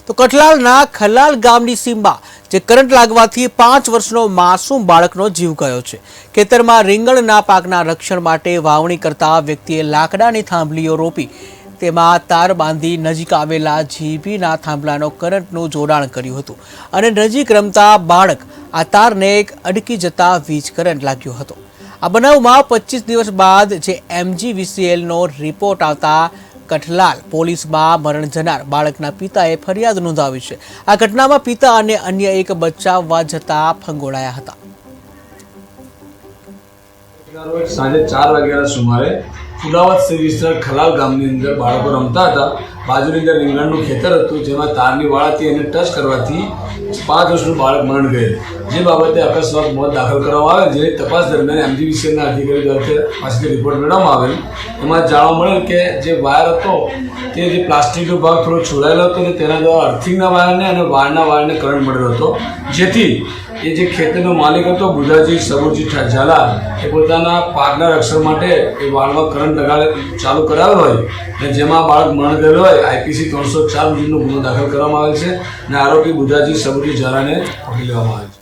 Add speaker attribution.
Speaker 1: તો કઠલાલના ખલાલ ગામની સીમમાં જે કરંટ લાગવાથી 5 વર્ષનો માસૂમ બાળકનો જીવ ગયો છે। ખેતરમાં રીંગણના પાકના રક્ષણ માટે વાવણી કરતા વ્યક્તિએ લાકડાની થાંભલીઓ રોપી તેમાં તાર બાંધી નજીક આવેલા જીબીના થાંભલાનો કરંટનું જોડાણ કર્યું હતું અને નજીક રમતા બાળક આ તારને અડકી જતા વીજ કરંટ લાગ્યો હતો। આ બનાવમાં 25 દિવસ બાદ જે MGVCLનો રિપોર્ટ આવતા કઠલાલ પોલીસમાં મરણ જનાર બાળકના પિતાએ ફરિયાદ નોંધાવી છે। આ ઘટનામાં પિતા અને અન્ય એક બચાવવા જતા ફંગોળાયા હતા।
Speaker 2: સાંજે 4 વાગ્યાના સુમારે ફુલાવત સી વિસ્તાર ખલાલ ગામની અંદર બાળકો રમતા હતા। બાજુની અંદર રીંગણનું ખેતર હતું જેમાં તારની વાળાથી એને ટચ કરવાથી 5 વર્ષનું બાળક મરણ ગયેલ, જે બાબતે અકસ્માત મોત દાખલ કરવામાં આવેલ। જેની તપાસ દરમિયાન MGVCLના અધિકારી દ્વારા પાસેથી રિપોર્ટ મેળવવામાં આવેલ। એમાં જાણવા મળેલ કે જે વાયર હતો તે જે પ્લાસ્ટિકનો ભાગ થોડો છોડાયેલો હતો અને તેના દ્વારા અર્થિંગના વાયરને અને વાયરના વાયરને કરંટ મળેલો હતો, જેથી એ જે ખેતરનો માલિક હતો બુધાજી સબુરજી ઝાલા એ પોતાના પાકના રક્ષણ માટે એ વાળમાં કરંટ ચાલુ કરાવેલો હોય અને જેમાં બાળક મરણ ગયેલો હોય IPC 304 મુજબનો ગુનો દાખલ કરવામાં આવેલ છે અને આરોપી બુધાજી સબુરજી ઝાલાને પકડી લેવામાં આવેલ છે।